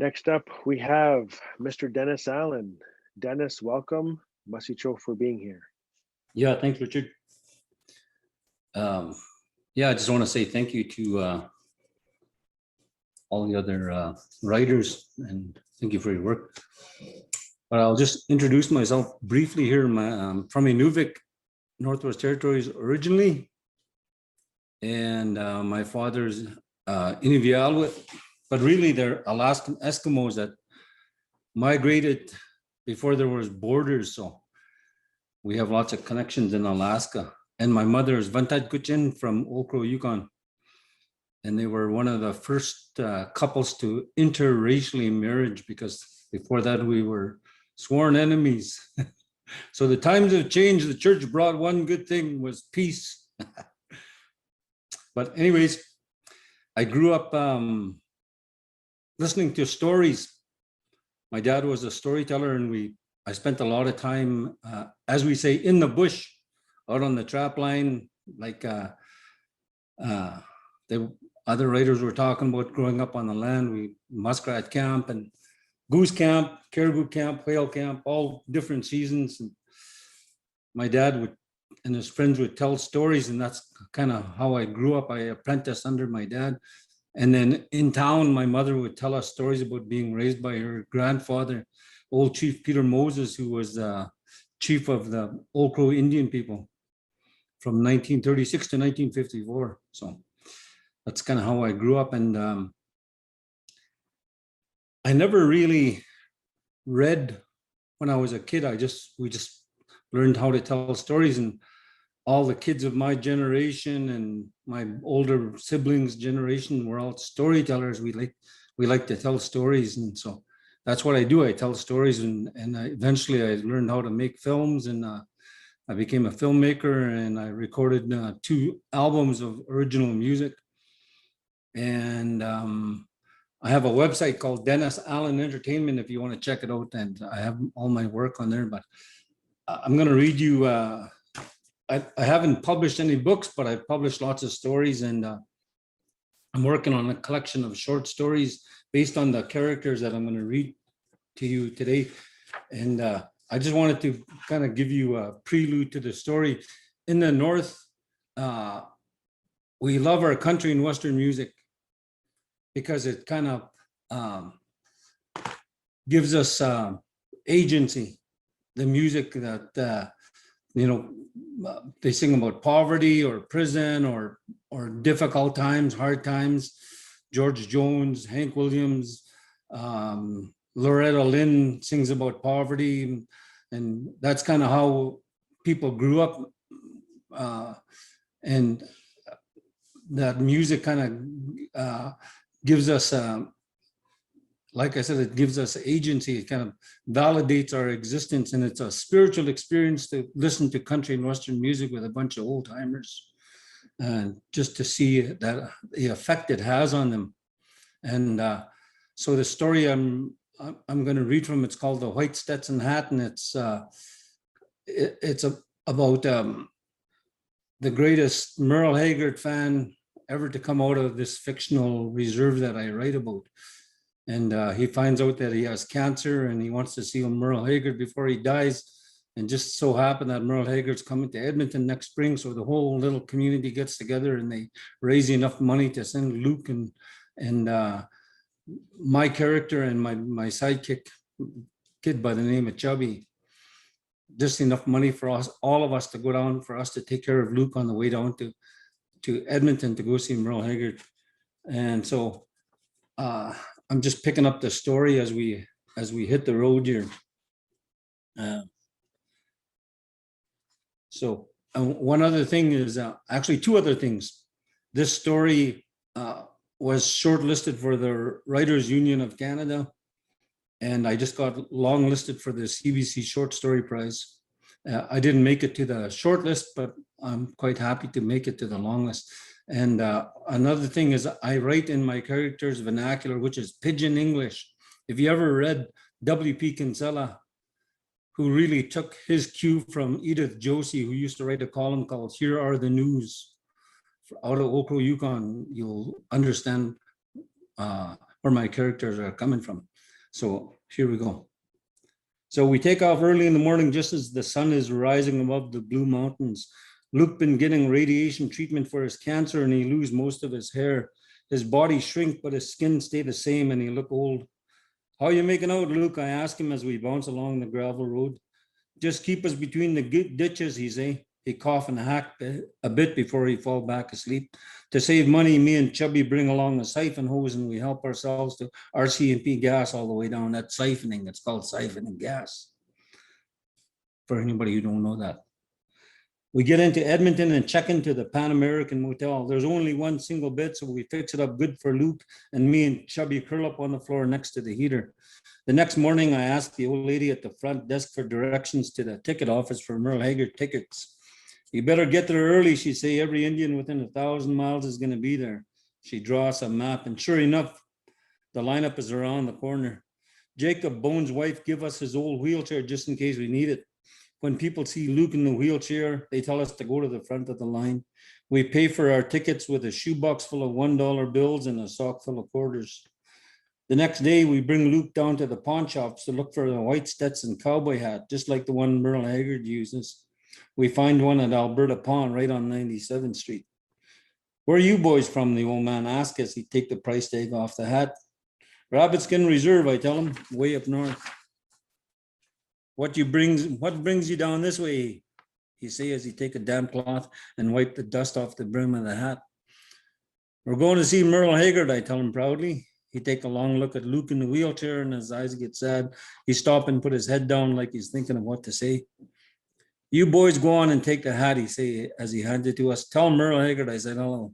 Next up, we have Mr. Dennis Allen. Dennis, welcome. Masicho for being here. Yeah, thanks, Richard. Yeah, I just want to say thank you to all the other writers, and thank you for your work. But I'll just introduce myself briefly here. From Inuvik, Northwest Territories originally, and my father's Inuvialuit, but really they're Alaskan Eskimos that migrated before there was borders. So we have lots of connections in Alaska. And my mother is Vantad Kuchin from Old Crow, Yukon. And they were one of the first couples to interracially marriage, because before that we were sworn enemies. So the times have changed. The church brought one good thing, was peace. But anyways, I grew up listening to stories. My dad was a storyteller, and I spent a lot of time, as we say, in the bush, out on the trap line, like the other writers were talking about growing up on the land. Muskrat camp and goose camp, caribou camp, whale camp, all different seasons. And my dad and his friends would tell stories, and that's kind of how I grew up. I apprenticed under my dad. And then in town, my mother would tell us stories about being raised by her grandfather, old Chief Peter Moses, who was chief of the Old Crow Indian people from 1936 to 1954. So that's kind of how I grew up. And I never really read when I was a kid. We just learned how to tell stories, and all the kids of my generation and my older siblings' generation were all storytellers. We like to tell stories, and so that's what I do. I tell stories, and eventually I learned how to make films, and I became a filmmaker, and I recorded 2 albums of original music. And I have a website called Dennis Allen Entertainment if you want to check it out, and I have all my work on there. But I'm going to read you. I haven't published any books, but I've published lots of stories, and I'm working on a collection of short stories based on the characters that I'm going to read to you today. And I just wanted to kind of give you a prelude to the story. In the North, we love our country and Western music because it kind of gives us agency. The music that, they sing about poverty or prison or difficult times, hard times. George Jones, Hank Williams, Loretta Lynn sings about poverty, and that's kind of how people grew up. And that music kind of gives us, like I said, it gives us agency. It kind of validates our existence, and it's a spiritual experience to listen to country and Western music with a bunch of old timers, and just to see that the effect it has on them. And so the story I'm going to read from, it's called The White Stetson Hat, and it's about the greatest Merle Haggard fan ever to come out of this fictional reserve that I write about. And he finds out that he has cancer, and he wants to see Merle Haggard before he dies. And just so happened that Merle Haggard's coming to Edmonton next spring. So the whole little community gets together, and they raise enough money to send Luke and my character and my sidekick, kid by the name of Chubby, just enough money for us, all of us, to go down, for us to take care of Luke on the way down to Edmonton to go see Merle Haggard. And so I'm just picking up the story as we hit the road here. So one other thing is, actually 2 other things. This story was shortlisted for the Writers Union of Canada, and I just got longlisted for the CBC Short Story Prize. I didn't make it to the short list, but I'm quite happy to make it to the long list. And another thing is, I write in my character's vernacular, which is Pidgin English. If you ever read W.P. Kinsella, who really took his cue from Edith Josie, who used to write a column called Here Are the News out of Old Crow, Yukon, you'll understand where my characters are coming from. So here we go. So we take off early in the morning, just as the sun is rising above the Blue Mountains. Luke been getting radiation treatment for his cancer, and he lose most of his hair. His body shrink, but his skin stay the same, and he look old. How you making out, Luke? I ask him as we bounce along the gravel road. Just keep us between the ditches, he say. He cough and hack a bit before he fall back asleep. To save money, me and Chubby bring along a siphon hose, and we help ourselves to RCMP gas all the way down. That's siphoning. It's called siphoning gas. For anybody who don't know that. We get into Edmonton and check into the Pan American Motel. There's only one single bed, so we fix it up good for Luke, and me and Chubby curl up on the floor next to the heater. The next morning, I asked the old lady at the front desk for directions to the ticket office for Merle Haggard tickets. You better get there early, she say. Every Indian within 1,000 miles is going to be there. She draws a map, and sure enough, the lineup is around the corner. Jacob Bones' wife give us his old wheelchair just in case we need it. When people see Luke in the wheelchair, they tell us to go to the front of the line. We pay for our tickets with a shoebox full of $1 bills and a sock full of quarters. The next day, we bring Luke down to the pawn shops to look for a white Stetson cowboy hat, just like the one Merle Haggard uses. We find one at Alberta Pawn right on 97th Street. Where are you boys from? The old man asks as he take the price tag off the hat. Rabbit Skin Reserve, I tell him, way up north. What brings you down this way? He say as he take a damp cloth and wipe the dust off the brim of the hat. We're going to see Merle Haggard, I tell him proudly. He take a long look at Luke in the wheelchair, and his eyes get sad. He stop and put his head down like he's thinking of what to say. You boys go on and take the hat, he say as he hands it to us. Tell Merle Haggard I said hello.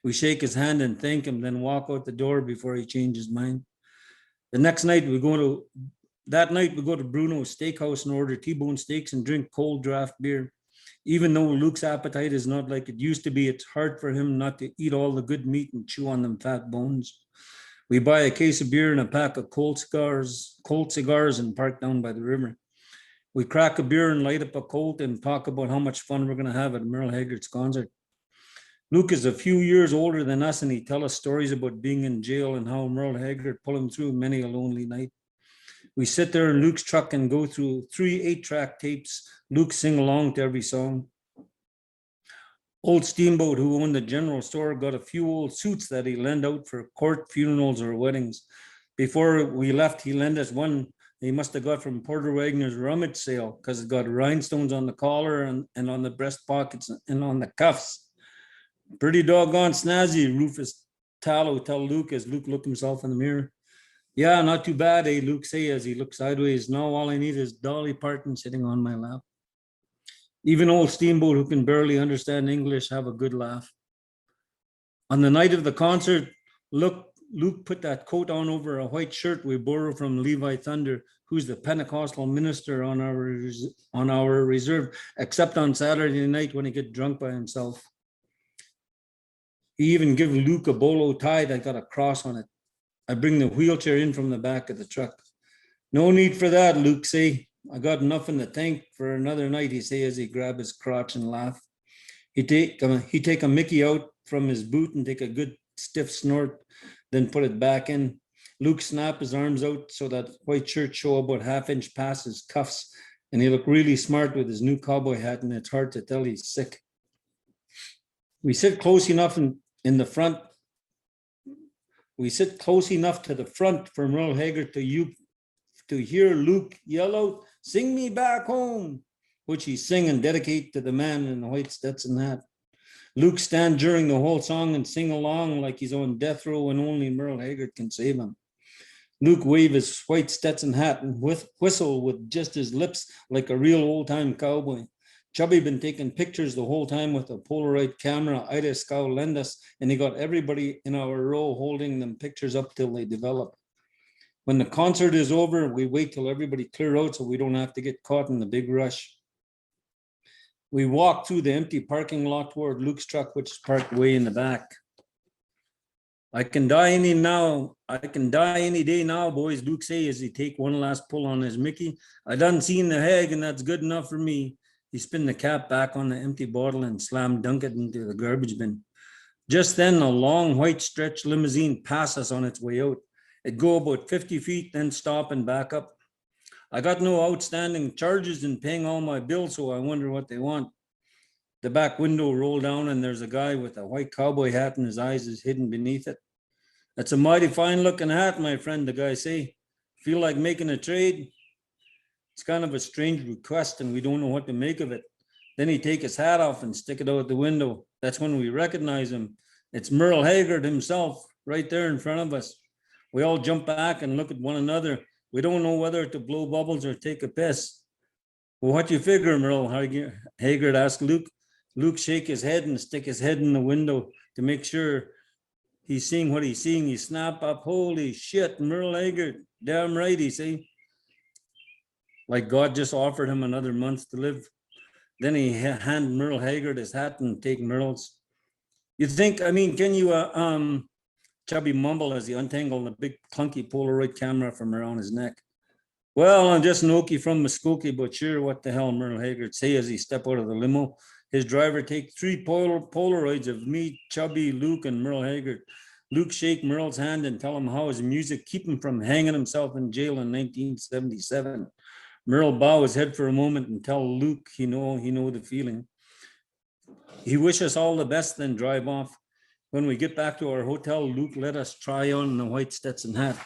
We shake his hand and thank him, then walk out the door before he changes his mind. The next night we go to Bruno's Steakhouse and order T-bone steaks and drink cold draft beer. Even though Luke's appetite is not like it used to be, it's hard for him not to eat all the good meat and chew on them fat bones. We buy a case of beer and a pack of cold cigars and park down by the river. We crack a beer and light up a Colt and talk about how much fun we're going to have at Merle Haggard's concert. Luke is a few years older than us, and he tells us stories about being in jail and how Merle Haggard pulled him through many a lonely night. We sit there in Luke's truck and go through 3 8-track tapes. Luke sing along to every song. Old Steamboat, who owned the general store, got a few old suits that he lent out for court, funerals, or weddings. Before we left, he lent us one he must have got from Porter Wagner's rummage sale, because it got rhinestones on the collar and on the breast pockets and on the cuffs. Pretty doggone snazzy, Rufus Tallow tell Luke as Luke looked himself in the mirror. Yeah, not too bad, eh, Luke say as he looked sideways. Now all I need is Dolly Parton sitting on my lap. Even old Steamboat, who can barely understand English, have a good laugh. On the night of the concert, Luke put that coat on over a white shirt we borrowed from Levi Thunder, who's the Pentecostal minister on our reserve, except on Saturday night when he get drunk by himself. He even give Luke a bolo tie that got a cross on it. I bring the wheelchair in from the back of the truck. No need for that, Luke say. I got enough in the tank for another night, he say as he grab his crotch and laugh. He take a Mickey out from his boot and take a good stiff snort, then put it back in. Luke snap his arms out so that white shirt show about half-inch past his cuffs, and he look really smart with his new cowboy hat, and it's hard to tell he's sick. We sit close enough in the front. We sit close enough to the front for Merle Haggard to hear Luke yell out, "Sing me back home," which he sing and dedicate to the man in the white Stetson hat. Luke stand during the whole song and sing along like he's on death row and only Merle Haggard can save him. Luke wave his white Stetson hat and whistle with just his lips like a real old-time cowboy. Chubby been taking pictures the whole time with a Polaroid camera Ida Scow lend us, and he got everybody in our row holding them pictures up till they develop. When the concert is over, we wait till everybody clear out so we don't have to get caught in the big rush. We walk through the empty parking lot toward Luke's truck, which is parked way in the back. I can die any day now, boys, Luke say as he take one last pull on his Mickey. I done seen the hag, and that's good enough for me. He spin the cap back on the empty bottle and slam dunk it into the garbage bin. Just then, a long white stretch limousine passes on its way out. It'd go about 50 feet, then stop and back up. I got no outstanding charges and paying all my bills, so I wonder what they want. The back window rolled down and there's a guy with a white cowboy hat and his eyes is hidden beneath it. That's a mighty fine looking hat, my friend, the guy say. Feel like making a trade? It's kind of a strange request and we don't know what to make of it. Then he take his hat off and stick it out the window. That's when we recognize him. It's Merle Haggard himself right there in front of us. We all jump back and look at one another. We don't know whether to blow bubbles or take a piss. Well, what do you figure, Merle Haggard asked Luke. Luke shake his head and stick his head in the window to make sure he's seeing what he's seeing. He snap up, holy shit, Merle Haggard. Damn right, he say. Like God just offered him another month to live. Then he hand Merle Haggard his hat and take Merle's. You think, I mean, can you, Chubby mumble as he untangled a big clunky Polaroid camera from around his neck. Well, I'm just an Okie from Muskogee, but sure, what the hell, Merle Haggard say as he step out of the limo. His driver take 3 Polaroids of me, Chubby, Luke, and Merle Haggard. Luke shake Merle's hand and tell him how his music keep him from hanging himself in jail in 1977. Merle bow his head for a moment and tell Luke he know the feeling. He wish us all the best, then drive off. When we get back to our hotel, Luke let us try on the white Stetson hat.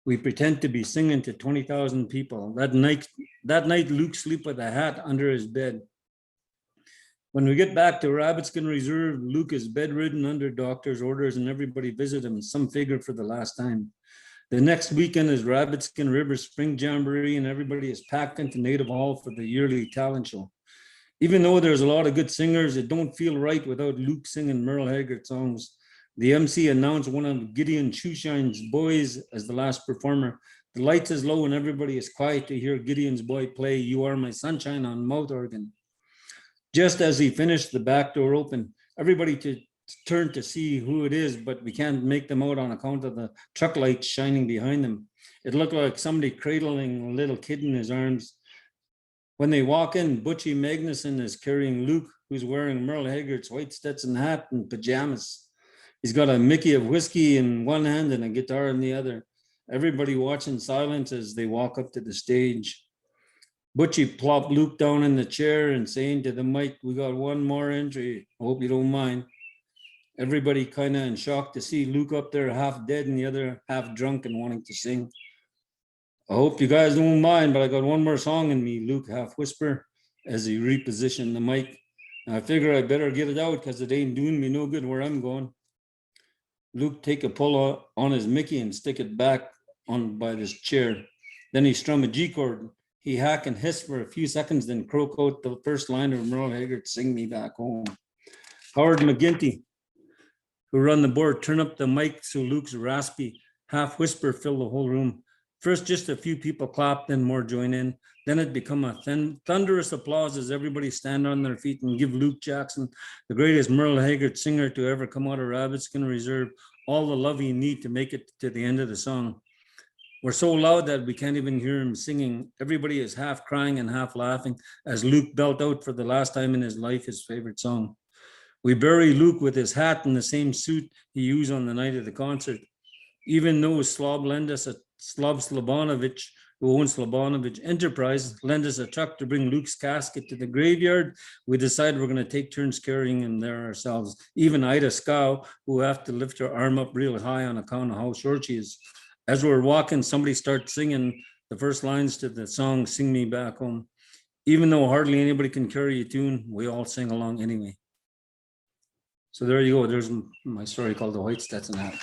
We pretend to be singing to 20,000 people. That night, Luke sleep with a hat under his bed. When we get back to Rabbitskin Reserve, Luke is bedridden under doctor's orders and everybody visit him, some figure for the last time. The next weekend is Rabbitskin River Spring Jamboree and everybody is packed into Native Hall for the yearly talent show. Even though there's a lot of good singers, it don't feel right without Luke singing Merle Haggard songs. The MC announced one of Gideon Shoeshine's boys as the last performer. The lights is low and everybody is quiet to hear Gideon's boy play You Are My Sunshine on mouth organ. Just as he finished, the back door opened. Everybody turned to see who it is, but we can't make them out on account of the truck lights shining behind them. It looked like somebody cradling a little kid in his arms. When they walk in, Butchie Magnuson is carrying Luke, who's wearing Merle Haggard's white Stetson hat and pajamas. He's got a Mickey of whiskey in one hand and a guitar in the other. Everybody watching silence as they walk up to the stage. Butchie plopped Luke down in the chair and saying to the mic, we got one more entry. I hope you don't mind. Everybody kind of in shock to see Luke up there half dead and the other half drunk and wanting to sing. I hope you guys don't mind, but I got one more song in me, Luke half whisper as he repositioned the mic. I figure I better get it out because it ain't doing me no good where I'm going. Luke take a pull on his Mickey and stick it back on by this chair. Then he strum a G chord. He hack and hiss for a few seconds, then croak out the first line of Merle Haggard, Sing Me Back Home. Howard McGinty, who run the board, turn up the mic so Luke's raspy half whisper filled the whole room. First, just a few people clapped, then more join in. Then it become a thunderous applause as everybody stand on their feet and give Luke Jackson, the greatest Merle Haggard singer to ever come out of Rabbitskin Reserve, all the love he need to make it to the end of the song. We're so loud that we can't even hear him singing. Everybody is half crying and half laughing as Luke belt out for the last time in his life his favorite song. We bury Luke with his hat and the same suit he used on the night of the concert. Even though Slav Slobonovich, who owns Slobonovich Enterprise, lend us a truck to bring Luke's casket to the graveyard, we decided we're going to take turns carrying him there ourselves. Even Ida Scow, who have to lift her arm up real high on account of how short she is. As we're walking, somebody starts singing the first lines to the song, Sing Me Back Home. Even though hardly anybody can carry a tune, we all sing along anyway. So there you go. There's my story called The White Stetson Hat.